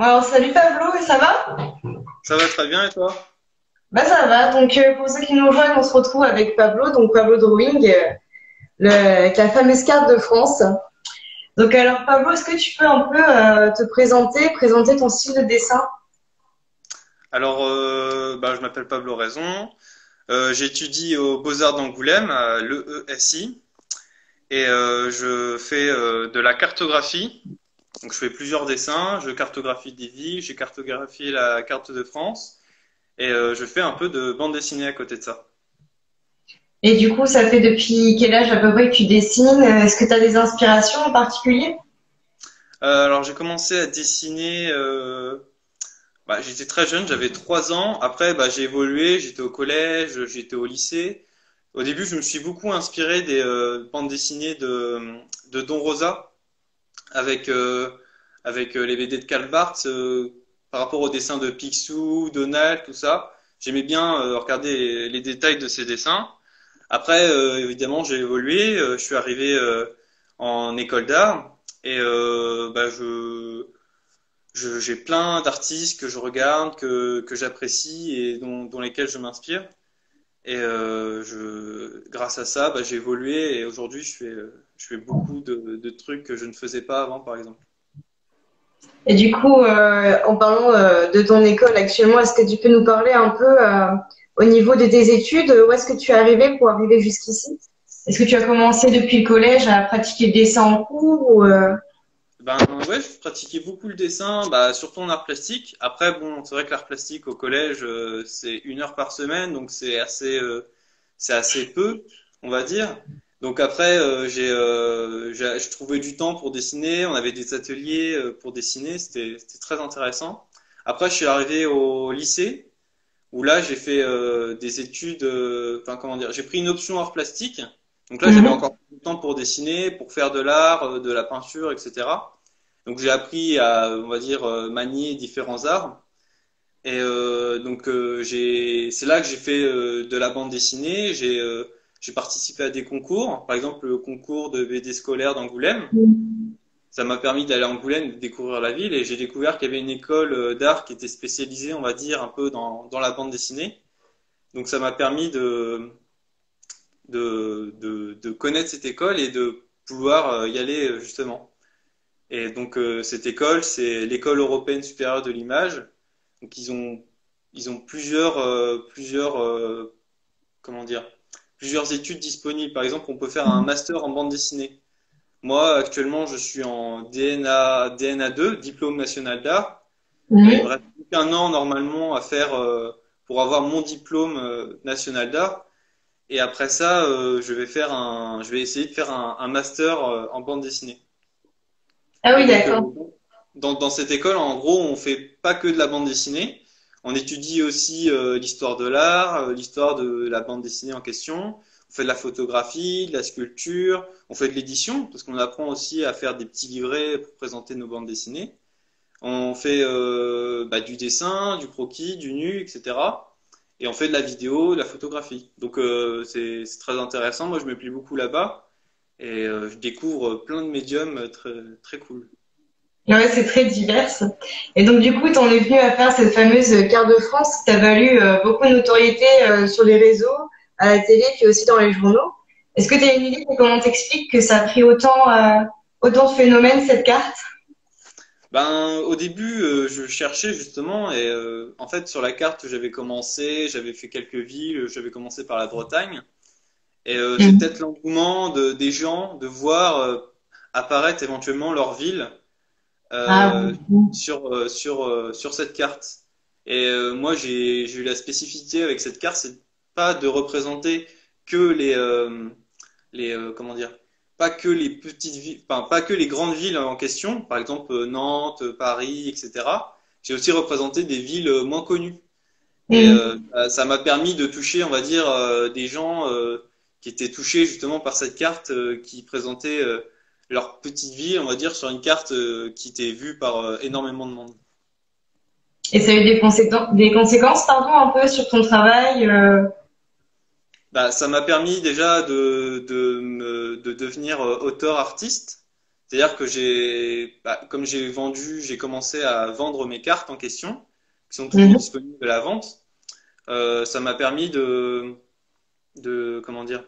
Alors, salut Pablo, et ça va? Ça va très bien et toi? Bah ça va. Donc pour ceux qui nous rejoignent, on se retrouve avec Pablo, donc Pablo Drawing, avec la fameuse carte de France. Donc alors Pablo, est-ce que tu peux un peu te présenter ton style de dessin? Alors, je m'appelle Pablo Raison. J'étudie aux Beaux-Arts d'Angoulême, à l'EESI, et je fais de la cartographie. Donc, je fais plusieurs dessins. Je cartographie des villes, j'ai cartographié la carte de France, et je fais un peu de bande dessinée à côté de ça. Et du coup, ça fait depuis quel âge à peu près que tu dessines? Est-ce que tu as des inspirations en particulier? Alors, j'ai commencé à dessiner. J'étais très jeune, j'avais 3 ans. Après, j'ai évolué. J'étais au collège, j'étais au lycée. Au début, je me suis beaucoup inspiré des bandes dessinées de Don Rosa avec les BD de Karl Barth par rapport aux dessins de Picsou, Donald, tout ça. J'aimais bien regarder les détails de ces dessins. Après, évidemment, j'ai évolué. Je suis arrivé en école d'art et j'ai plein d'artistes que je regarde, que j'apprécie et dont lesquels je m'inspire. Et grâce à ça, j'ai évolué et aujourd'hui, je fais beaucoup de trucs que je ne faisais pas avant, par exemple. Et du coup, en parlant de ton école actuellement, est-ce que tu peux nous parler un peu au niveau de tes études, où est-ce que tu es arrivé pour arriver jusqu'ici? Est-ce que tu as commencé depuis le collège à pratiquer le dessin en cours ou, Ben ouais, je pratiquais beaucoup le dessin, surtout en art plastique. Après, bon, c'est vrai que l'art plastique au collège, c'est 1 heure par semaine, donc c'est assez peu, on va dire. Donc après, je trouvais du temps pour dessiner. On avait des ateliers pour dessiner, c'était très intéressant. Après, je suis arrivé au lycée où là, j'ai fait des études. Enfin, comment dire, j'ai pris une option art plastique. Donc là, j'avais Mhm. encore du temps pour dessiner, pour faire de l'art, de la peinture, etc. Donc j'ai appris à, on va dire, manier différents arts. Et c'est là que j'ai fait de la bande dessinée. J'ai participé à des concours, par exemple le concours de BD scolaire d'Angoulême. Ça m'a permis d'aller à Angoulême, de découvrir la ville, et j'ai découvert qu'il y avait une école d'art qui était spécialisée, on va dire, un peu dans la bande dessinée. Donc ça m'a permis de connaître cette école et de pouvoir y aller justement. Et donc cette école, c'est l'École européenne supérieure de l'image. Donc ils ont comment dire, plusieurs études disponibles. Par exemple, on peut faire un master en bande dessinée. Moi, actuellement, je suis en DNA 2, diplôme national d'art. Il me Mhm. reste plus qu'un an normalement à faire pour avoir mon diplôme national d'art. Et après ça, je vais essayer de faire un master en bande dessinée. Ah Et oui, donc, d'accord. dans cette école, en gros, on fait pas que de la bande dessinée. On étudie aussi l'histoire de l'art, l'histoire de la bande dessinée en question. On fait de la photographie, de la sculpture, on fait de l'édition, parce qu'on apprend aussi à faire des petits livrets pour présenter nos bandes dessinées. On fait du dessin, du croquis, du nu, etc. Et on fait de la vidéo, de la photographie. Donc c'est très intéressant. Moi, je me plie beaucoup là-bas et je découvre plein de médiums très très cool. Ouais, c'est très divers. Et donc, du coup, tu en es venu à faire cette fameuse carte de France qui t'a valu beaucoup de notoriété sur les réseaux, à la télé, puis aussi dans les journaux. Est-ce que tu as une idée de comment t'expliques que ça a pris autant de phénomènes, cette carte? Au début, je cherchais justement et en fait sur la carte j'avais fait quelques villes, j'avais commencé par la Bretagne et c'est Mhm. peut-être l'engouement des gens de voir apparaître éventuellement leur ville Ah euh, oui. sur cette carte. Et moi, j'ai eu la spécificité avec cette carte, c'est pas de représenter que comment dire, pas que les petites villes, enfin, pas que les grandes villes en question, par exemple Nantes, Paris, etc. J'ai aussi représenté des villes moins connues. Et Mhm. ça m'a permis de toucher, on va dire, des gens qui étaient touchés justement par cette carte qui présentait leur petite ville, on va dire, sur une carte qui était vue par énormément de monde. Et ça a eu des conséquences, pardon, un peu sur ton travail. Ça m'a permis déjà de devenir auteur-artiste. C'est-à-dire que comme j'ai commencé à vendre mes cartes en question, qui sont toujours Mhm. disponibles à la vente. Ça m'a permis comment dire,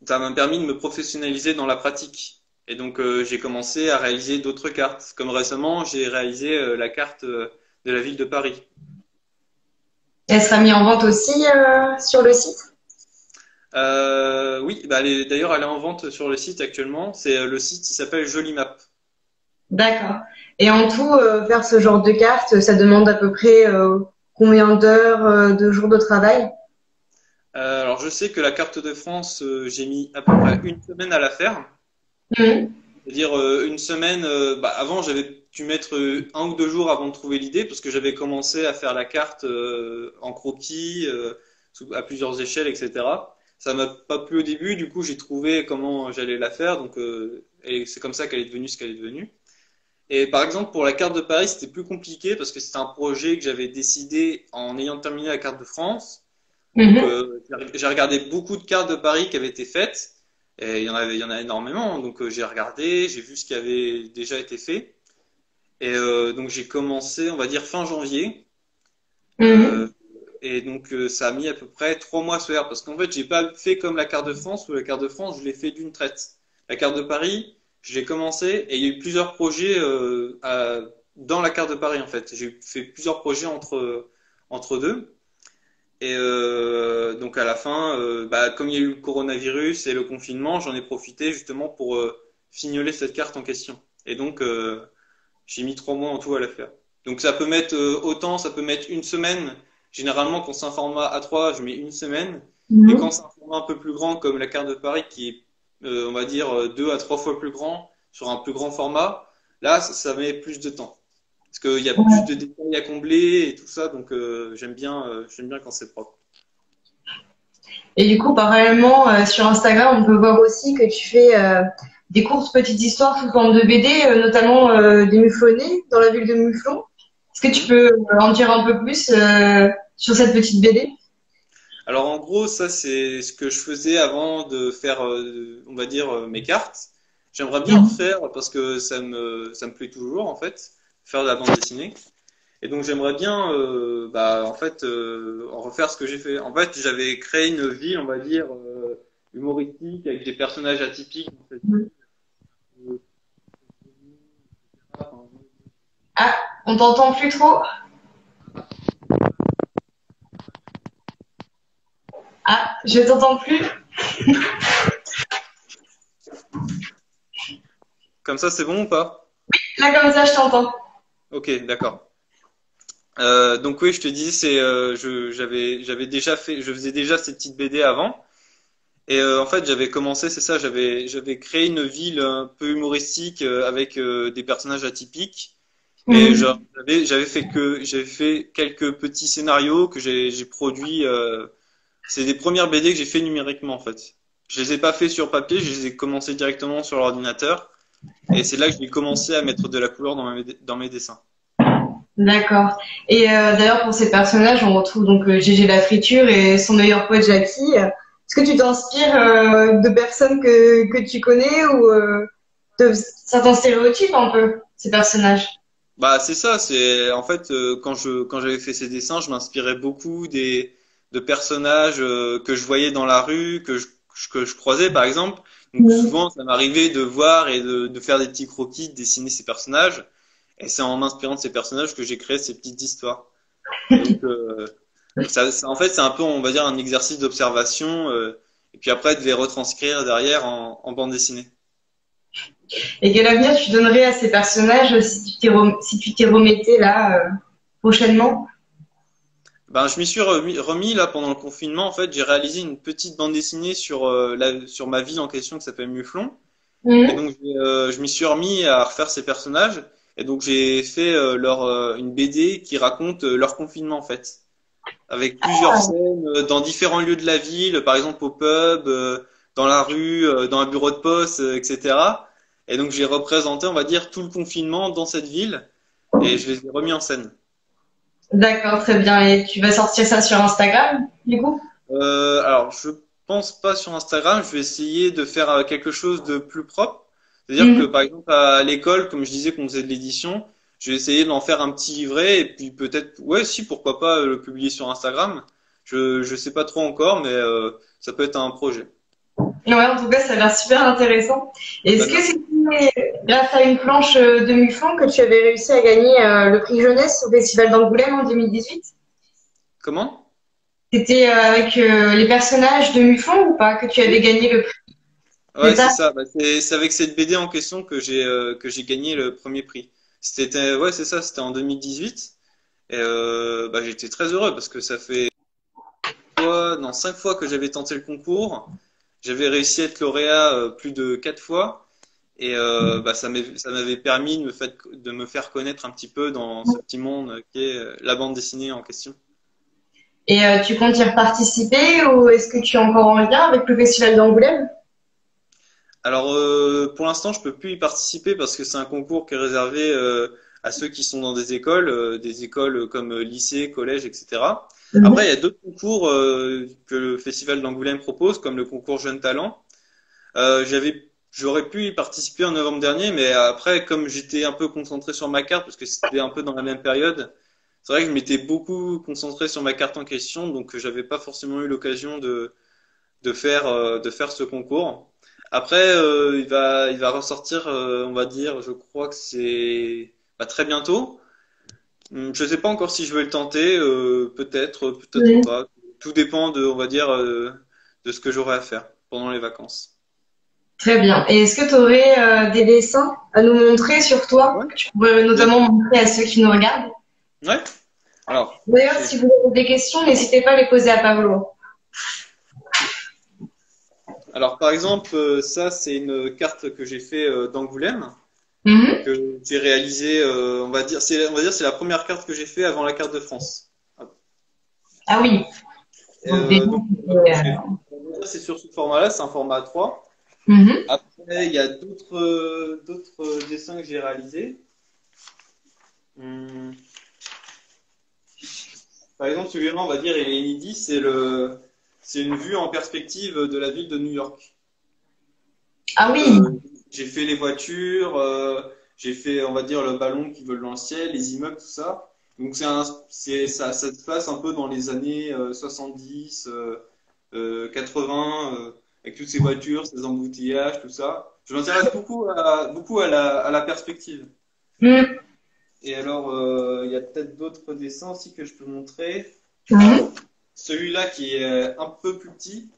ça m'a permis de me professionnaliser dans la pratique. Et donc j'ai commencé à réaliser d'autres cartes. Comme récemment, j'ai réalisé la carte de la ville de Paris. Elle sera mise en vente aussi sur le site? Oui, d'ailleurs, elle est en vente sur le site actuellement. C'est le site, il s'appelle Jolimap. D'accord. Et en tout, faire ce genre de carte, ça demande à peu près combien d'heures, de jours de travail? Alors, je sais que la carte de France, j'ai mis à peu près une semaine à la faire. Mhm. C'est-à-dire une semaine. Avant, j'avais dû mettre 1 ou 2 jours avant de trouver l'idée, parce que j'avais commencé à faire la carte en croquis, à plusieurs échelles, etc. Ça m'a pas plu au début, du coup, j'ai trouvé comment j'allais la faire, donc et c'est comme ça qu'elle est devenue ce qu'elle est devenue. Et par exemple, pour la carte de Paris, c'était plus compliqué parce que c'était un projet que j'avais décidé en ayant terminé la carte de France. Donc, Mhm. j'ai regardé beaucoup de cartes de Paris qui avaient été faites. Et il y en a énormément. Donc, j'ai regardé, j'ai vu ce qui avait déjà été fait. Et donc, j'ai commencé, on va dire, fin janvier. Euh, Mhm. et donc, ça a mis à peu près 3 mois à se faire. Parce qu'en fait, j'ai pas fait comme la carte de France, où la carte de France, je l'ai fait d'une traite. La carte de Paris, je l'ai commencé et il y a eu plusieurs projets dans la carte de Paris, en fait. J'ai fait plusieurs projets entre deux. Et donc à la fin, comme il y a eu le coronavirus et le confinement, j'en ai profité justement pour fignoler cette carte en question. Et donc j'ai mis 3 mois en tout à la faire. Donc ça peut mettre autant, ça peut mettre une semaine. Généralement, quand c'est un format A3, je mets une semaine. Et quand Mhm. c'est un format un peu plus grand, comme la carte de Paris, qui est, on va dire, 2 à 3 fois plus grand, sur un plus grand format, là, ça met plus de temps. Parce qu'il y a plus de Ouais. détails à combler et tout ça, donc j'aime bien quand c'est propre. Et du coup, parallèlement, sur Instagram, on peut voir aussi que tu fais des courtes petites histoires sous forme de BD, notamment des muflonnées dans la ville de Muflon. Est-ce que tu Mhm. peux en dire un peu plus sur cette petite BD? Alors en gros, ça c'est ce que je faisais avant de faire, on va dire, mes cartes. J'aimerais bien en Mhm. refaire parce que ça me plaît toujours en fait, faire de la bande dessinée. Et donc j'aimerais bien, en fait, en refaire ce que j'ai fait. En fait, j'avais créé une ville, on va dire, humoristique avec des personnages atypiques dans cette ville. Euh, enfin, Ah, on t'entend plus trop? Ah, je t'entends plus. Comme ça, c'est bon ou pas? Là, comme ça, je t'entends. Ok, d'accord. Donc oui, je te dis, j'avais déjà fait, je faisais déjà ces petites BD avant. Et en fait, j'avais commencé, c'est ça, j'avais créé une ville un peu humoristique avec des personnages atypiques. Mais genre, Mhm. j'avais fait quelques petits scénarios que j'ai produits. C'est des premières BD que j'ai fait numériquement en fait. Je les ai pas fait sur papier, je les ai commencé directement sur l'ordinateur. Et c'est là que j'ai commencé à mettre de la couleur dans mes dessins. D'accord. Et d'ailleurs, pour ces personnages, on retrouve donc Gégé la friture et son meilleur pote Jackie. Est-ce que tu t'inspires de personnes que tu connais ou de certains stéréotypes un peu, ces personnages? Bah c'est ça, c'est en fait quand j'avais fait ces dessins, je m'inspirais beaucoup des de personnages que je voyais dans la rue, que je croisais par exemple. Donc Mhm. souvent ça m'arrivait de voir et de faire des petits croquis, de dessiner ces personnages. Et c'est en m'inspirant de ces personnages que j'ai créé ces petites histoires. Donc en fait c'est un peu on va dire un exercice d'observation et puis après de les retranscrire derrière en bande dessinée. Et quel avenir tu donnerais à ces personnages si tu t'y remettais là prochainement? Ben, je m'y suis remis là pendant le confinement. En fait, j'ai réalisé une petite bande dessinée sur sur ma ville en question qui s'appelle Muflon. Et Mhm. donc, je m'y suis remis à refaire ces personnages. Et donc, j'ai fait une BD qui raconte leur confinement en fait, avec plusieurs scènes dans différents lieux de la ville, par exemple au pub, dans la rue, dans un bureau de poste, etc. Et donc, j'ai représenté, on va dire, tout le confinement dans cette ville et je les ai remis en scène. D'accord, très bien. Et tu vas sortir ça sur Instagram, du coup? Alors, je pense pas sur Instagram. Je vais essayer de faire quelque chose de plus propre. C'est-à-dire que, par exemple, à l'école, comme je disais qu'on faisait de l'édition, je vais essayer d'en faire un petit livret et puis peut-être, ouais, si, pourquoi pas le publier sur Instagram. Je sais pas trop encore, mais ça peut être un projet. Ouais, en tout cas, ça a l'air super intéressant. Bah, Est-ce que merci. c'était grâce à une planche de MUFON que tu avais réussi à gagner le prix jeunesse au Festival d'Angoulême en 2018? Comment? C'était avec les personnages de MUFON ou pas que tu avais Oui. gagné le prix? C'est Ouais, c'est ça? ça. Bah, c'est avec cette BD en question que j'ai gagné le premier prix. C'était ouais, c'est ça. C'était en 2018 et bah, j'étais très heureux parce que ça fait non, 5 fois que j'avais tenté le concours. J'avais réussi à être lauréat plus de 4 fois et bah, ça m'avait permis de me faire connaître un petit peu dans ce petit monde qui est la bande dessinée en question. Et tu comptes y reparticiper ou est-ce que tu es encore en lien avec le Festival d'Angoulême? Alors, pour l'instant, je peux plus y participer parce que c'est un concours qui est réservé à ceux qui sont dans des écoles comme lycée, collège, etc. Après, il y a d'autres concours que le Festival d'Angoulême propose, comme le concours Jeunes Talents. J'aurais pu y participer en novembre dernier, mais après, comme j'étais un peu concentré sur ma carte, parce que c'était un peu dans la même période, c'est vrai que je m'étais beaucoup concentré sur ma carte en question, donc j'avais pas forcément eu l'occasion de faire ce concours. Après, il va ressortir, on va dire, je crois que c'est bah, très bientôt. Je sais pas encore si je vais le tenter, peut-être, peut-être Mhm. pas. Tout dépend de, on va dire, de ce que j'aurai à faire pendant les vacances. Très bien. Et est-ce que tu aurais des dessins à nous montrer sur toi Ouais, que tu pourrais bien notamment sûr. montrer à ceux qui nous regardent? Ouais. Alors, D'ailleurs, j'ai si vous avez des questions, n'hésitez pas à les poser à Pablo. alors par exemple, ça c'est une carte que j'ai fait d'Angoulême, Mhm. que j'ai réalisée, on va dire c'est la première carte que j'ai fait avant la carte de France. Ah oui. Donc déjà, Donc, c'est sur ce format-là, c'est un format A3. mhm. Après, il y a d'autres dessins que j'ai réalisés. Hum, Par exemple, celui-là, on va dire, il est inédit, c'est une vue en perspective de la ville de New York. Ah Donc, oui. j'ai fait les voitures, j'ai fait, on va dire, le ballon qui vole dans le ciel, les immeubles, tout ça. Donc, ça se passe un peu dans les années 70, 80, avec toutes ces voitures, ces embouteillages, tout ça. Je m'intéresse beaucoup à la perspective. Mhm. Et alors, il y a peut-être d'autres dessins aussi que je peux montrer. Mhm. Celui-là qui est un peu plus petit,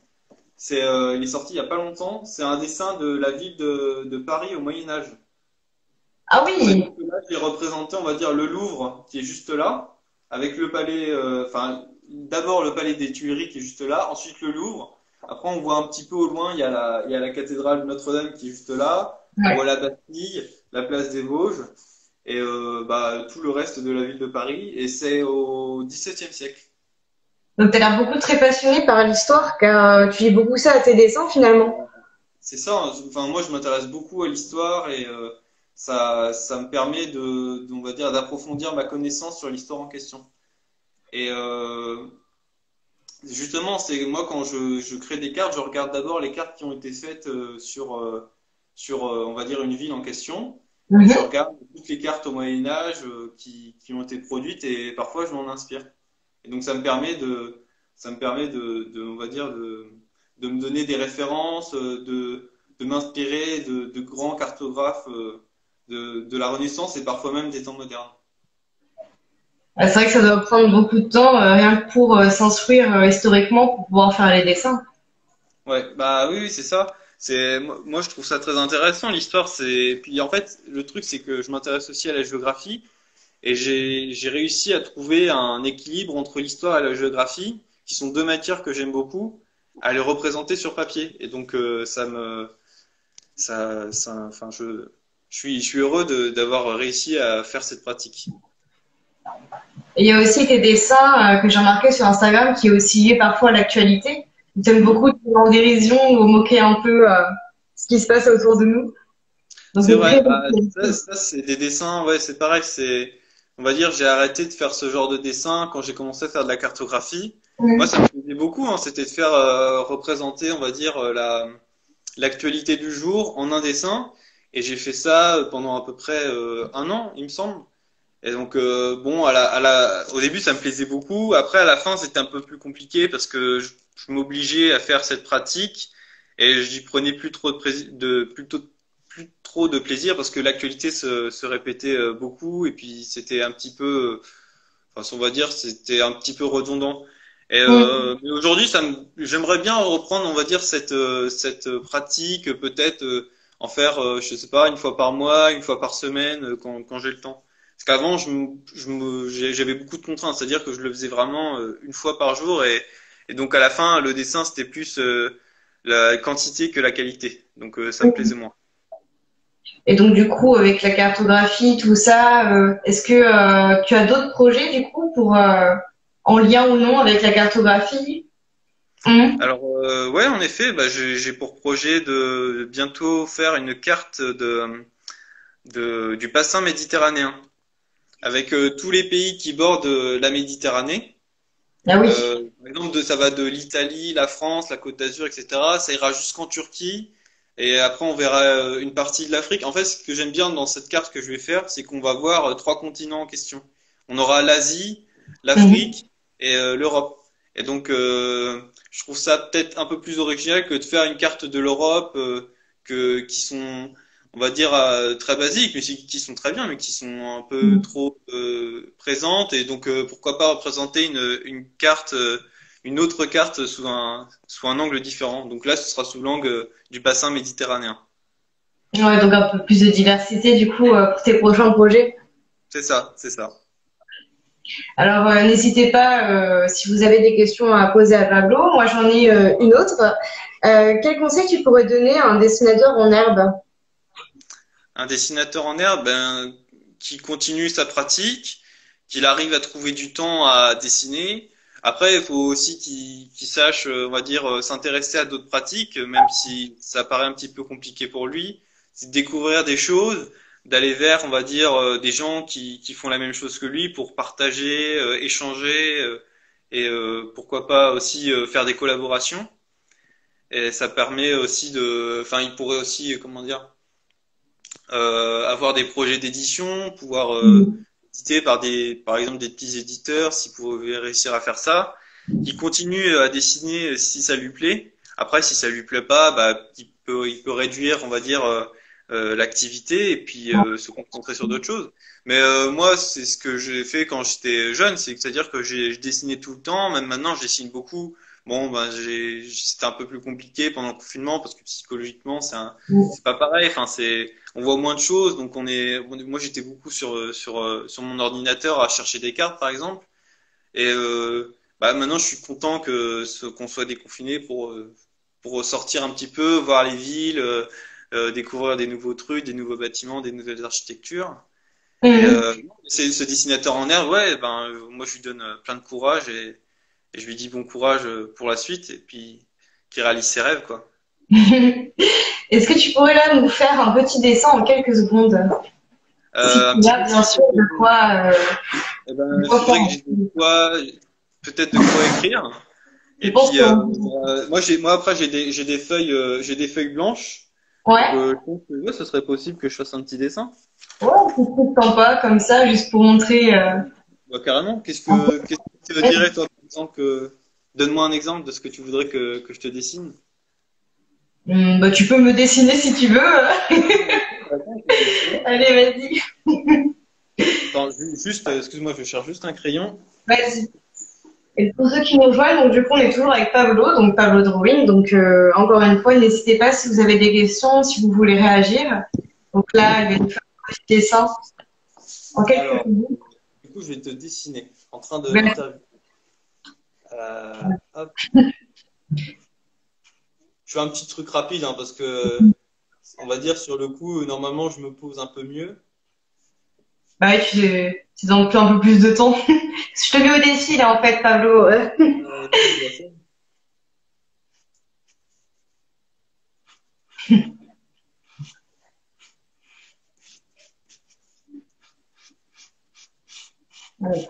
il est sorti il y a pas longtemps. C'est un dessin de la ville de Paris au Moyen Âge. Ah C'est-à-dire oui. que là, j'ai représenté, on va dire, le Louvre qui est juste là, avec le palais, enfin, d'abord le palais des Tuileries qui est juste là, ensuite le Louvre. Après, on voit un petit peu au loin, il y a la cathédrale de Notre-Dame qui est juste là. On voit Ouais. la Bastille, la place des Vosges et bah, tout le reste de la ville de Paris. Et c'est au XVIIe siècle. Donc tu as l'air beaucoup très passionné par l'histoire car tu lis beaucoup ça à tes dessins finalement. C'est ça. Enfin, moi, je m'intéresse beaucoup à l'histoire et ça me permet on va dire, d'approfondir ma connaissance sur l'histoire en question. Et justement, c'est moi quand je crée des cartes, je regarde d'abord les cartes qui ont été faites on va dire, une ville en question. Et je Mhm. regarde toutes les cartes au Moyen Âge qui ont été produites et parfois je m'en inspire. Et donc ça me permet on va dire, de me donner des références, de m'inspirer de grands cartographes de la Renaissance et parfois même des temps modernes. Ah, c'est vrai que ça doit prendre beaucoup de temps rien que pour s'instruire historiquement pour pouvoir faire les dessins. Ouais, bah oui, oui, c'est ça. Moi, je trouve ça très intéressant l'histoire. C'est puis en fait le truc c'est que je m'intéresse aussi à la géographie et j'ai réussi à trouver un équilibre entre l'histoire et la géographie, qui sont deux matières que j'aime beaucoup, à les représenter sur papier. Et donc enfin je suis heureux d'avoir réussi à faire cette pratique. Et il y a aussi tes dessins que j'ai remarqué sur Instagram qui est aussi lié parfois à l'actualité. Tu aimes beaucoup te en dérision ou moquer un peu ce qui se passe autour de nous. Donc C'est c'est vrai, très bah, ça c'est des dessins, ouais, c'est pareil, on va dire, j'ai arrêté de faire ce genre de dessin quand j'ai commencé à faire de la cartographie. Moi, ça me plaisait beaucoup, hein, c'était de faire représenter, on va dire, l'actualité du jour en un dessin. Et j'ai fait ça pendant à peu près 1 an, il me semble. Et donc, bon, au début, ça me plaisait beaucoup. Après, à la fin, c'était un peu plus compliqué parce que je m'obligeais à faire cette pratique et j'y prenais plus trop plus trop de plaisir parce que l'actualité se répétait beaucoup et puis c'était un petit peu, enfin, on va dire, c'était un petit peu redondant. Et mais aujourd'hui, j'aimerais bien reprendre, on va dire, cette pratique, peut-être en faire, je sais pas, une fois par mois, une fois par semaine, quand j'ai le temps. Parce qu'avant, j'avais beaucoup de contraintes, c'est-à-dire que je le faisais vraiment une fois par jour, et donc à la fin, le dessin, c'était plus la quantité que la qualité. Donc ça me plaisait moins. Et donc, du coup, avec la cartographie, tout ça, est-ce que tu as d'autres projets, du coup, en lien ou non avec la cartographie? Mhm. Alors ouais, en effet, bah, j'ai pour projet de bientôt faire une carte du bassin méditerranéen, avec tous les pays qui bordent la Méditerranée. Ah oui. Par exemple, ça va de l'Italie, la France, la Côte d'Azur, etc. Ça ira jusqu'en Turquie. Et après, on verra une partie de l'Afrique. En fait, ce que j'aime bien dans cette carte que je vais faire, c'est qu'on va voir 3 continents en question. On aura l'Asie, Mhm. l'Afrique et l'Europe. Et donc, je trouve ça peut-être un peu plus original que de faire une carte de l'Europe qui sont, on va dire, très basiques, mais qui sont très bien, mais qui sont un peu Mhm. trop présentes. Et donc, pourquoi pas représenter une autre carte sous un angle différent. Donc là, ce sera sous l'angle du bassin méditerranéen. Ouais, donc un peu plus de diversité, du coup, pour tes prochains projets. C'est ça, c'est ça. Alors, n'hésitez pas, si vous avez des questions à poser à Pablo. Moi, j'en ai une autre. Quel conseil tu pourrais donner à un dessinateur en herbe? Un dessinateur en herbe, ben, qui continue sa pratique, qu'il arrive à trouver du temps à dessiner. Après, il faut aussi qu'il sache, on va dire, s'intéresser à d'autres pratiques, même si ça paraît un petit peu compliqué pour lui. C'est de découvrir des choses, d'aller vers, on va dire, des gens qui font la même chose que lui pour partager, échanger, et pourquoi pas aussi faire des collaborations. Et ça permet aussi enfin, il pourrait aussi, comment dire, avoir des projets d'édition, pouvoir Mhm. éditer par exemple des petits éditeurs, s'il pouvait réussir à faire ça. Il continue à dessiner si ça lui plaît. Après, si ça lui plaît pas, bah, il peut réduire, on va dire, l'activité et puis se concentrer sur d'autres choses. Mais moi, c'est ce que j'ai fait quand j'étais jeune, c'est-à-dire que je dessinais tout le temps. Même maintenant, je dessine beaucoup. Bon, ben, c'était un peu plus compliqué pendant le confinement parce que psychologiquement, c'est pas pareil. Enfin, on voit moins de choses, donc moi j'étais beaucoup sur mon ordinateur à chercher des cartes par exemple, et bah, maintenant je suis content qu'on soit déconfiné pour sortir un petit peu, voir les villes, découvrir des nouveaux trucs, des nouveaux bâtiments, des nouvelles architectures. Et Mhm. c'est ce dessinateur en herbe, ouais, ben moi je lui donne plein de courage et je lui dis bon courage pour la suite et puis qu'il réalise ses rêves quoi. Est-ce que tu pourrais là nous faire un petit dessin en quelques secondes? Si Un tu petit as, bien dessin sûr, eh de ben, il quoi faire. faudrait que j'ai peut-être de quoi écrire. Je Et pense puis que, moi après j'ai des feuilles blanches. Donc ouais, je pense que ouais, ce serait possible que je fasse un petit dessin. ouais, c'est truc sympa comme ça, juste pour montrer Bah, carrément. un peu. Qu'est-ce que tu dirais toi par exemple donne-moi un exemple de ce que tu voudrais que je te dessine. Bah, tu peux me dessiner si tu veux. Attends, je vais essayer. Allez, vas-y. Attends, juste excuse-moi, je cherche juste un crayon. Vas-y. Et pour ceux qui nous rejoignent, donc du coup, on est toujours avec Pablo, donc Pablo Drawing. Donc, encore une fois, n'hésitez pas si vous avez des questions, si vous voulez réagir. Donc là, il va nous faire un petit dessin en quelques Alors, secondes. du coup, je vais te dessiner en train de Vas-y. m'interviewer. Hop. Je fais un petit truc rapide hein, parce que on va dire sur le coup, normalement, je me pose un peu mieux. Bah ouais, tu donnes un peu plus de temps. Je te mets au défi, là, en fait, Pablo. Je vois ça.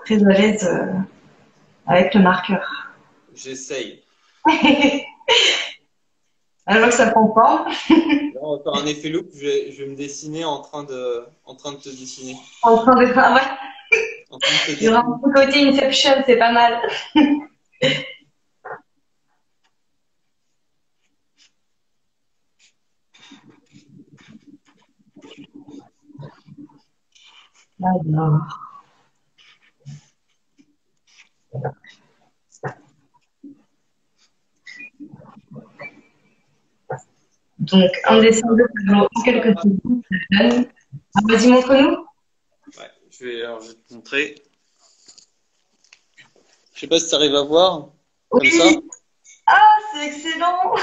Très à l'aise avec le marqueur. J'essaye. Alors que ça prend forme. Là, on va faire un effet loop. Je vais me dessiner en train de te dessiner. En train de travailler. En train de te Il y aura un dessiner. petit côté Inception, c'est pas mal. Alors. Donc, un dessin de Pablo en quelques secondes. Vas-y, montre-nous. Ouais, alors, je vais te montrer. Je sais pas si tu arrives à voir, comme ça. Oui. Ah, c'est excellent.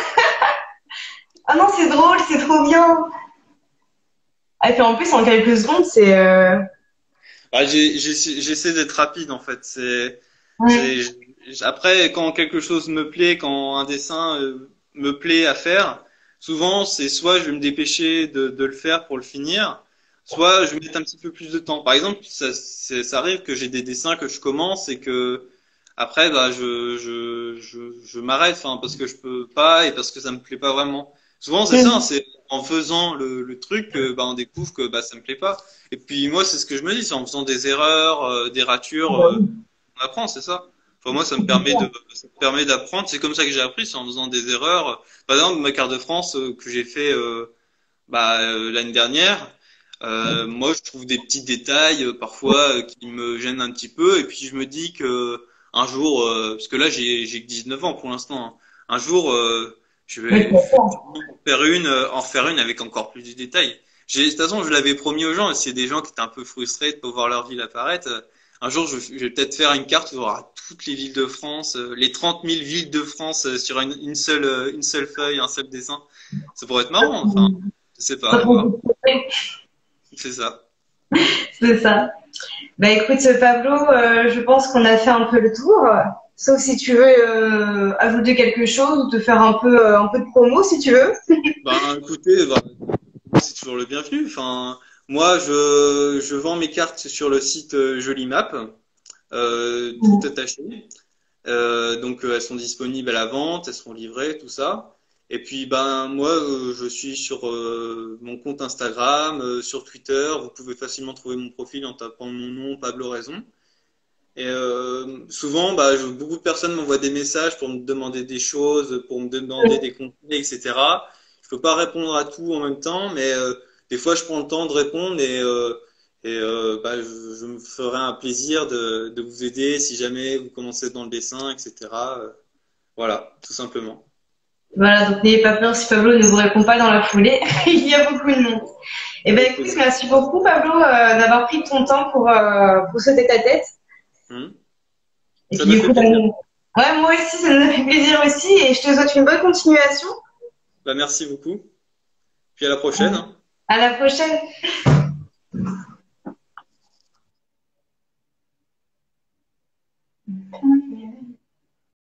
Ah non, c'est drôle, c'est trop bien. Ah, et puis en plus, en quelques secondes, c'est. Bah, j'essaie d'être rapide en fait. Ouais. Après, quand quelque chose me plaît, quand un dessin me plaît à faire, souvent c'est soit je vais me dépêcher de le faire pour le finir, soit je vais mettre un petit peu plus de temps. Par exemple, ça arrive que j'ai des dessins que je commence et que après, bah, je m'arrête, enfin, parce que je peux pas et parce que ça me plaît pas vraiment. Souvent, c'est ça, Mm. c'est en faisant le truc que bah, on découvre que bah, ça me plaît pas. Et puis moi, c'est ce que je me dis, c'est en faisant des erreurs, des ratures, on apprend, c'est ça. Enfin, moi, ça me permet d'apprendre. C'est comme ça que j'ai appris, c'est en faisant des erreurs. Par exemple, ma carte de France que j'ai fait l'année dernière. Moi, je trouve des petits détails parfois qui me gênent un petit peu, et puis je me dis que un jour, parce que là j'ai que 19 ans pour l'instant, hein, un jour Mais je vais pourquoi? en faire une avec encore plus de détails. De toute façon, je l'avais promis aux gens, et s'il y a des gens qui étaient un peu frustrés de pas voir leur ville apparaître, un jour je vais peut-être faire une carte où il y aura toutes les villes de France, les 30 000 villes de France sur une seule feuille, un seul dessin. Ça pourrait être marrant, enfin, je sais pas, à voir. C'est ça. C'est ça. Bah écoute, Pablo, je pense qu'on a fait un peu le tour. Sauf si tu veux ajouter quelque chose ou te faire un peu de promo si tu veux. Ben, écoutez, ben, c'est toujours le bienvenu. Enfin, moi, je vends mes cartes sur le site Jolimap, tout attaché. Donc, elles sont disponibles à la vente, elles sont livrées, tout ça. Et puis, ben, moi, je suis sur mon compte Instagram, sur Twitter. Vous pouvez facilement trouver mon profil en tapant mon nom, Pablo Raison. Et souvent, bah, beaucoup de personnes m'envoient des messages pour me demander des choses, pour me demander des conseils, etc. Je peux pas répondre à tout en même temps, mais des fois, je prends le temps de répondre et je me ferai un plaisir de vous aider si jamais vous commencez dans le dessin, etc. Voilà, tout simplement. Voilà, donc n'ayez pas peur si Pablo ne vous répond pas dans la foulée. Il y a beaucoup de monde. Eh ben Avec écoute, plaisir. merci beaucoup Pablo d'avoir pris ton temps pour sauter ta tête. Hmm. Et Ça puis me du fait coup, plaisir. ouais, moi aussi, ça me fait plaisir aussi. Et je te souhaite une bonne continuation. Bah, merci beaucoup. Puis à la prochaine, hein. À la prochaine.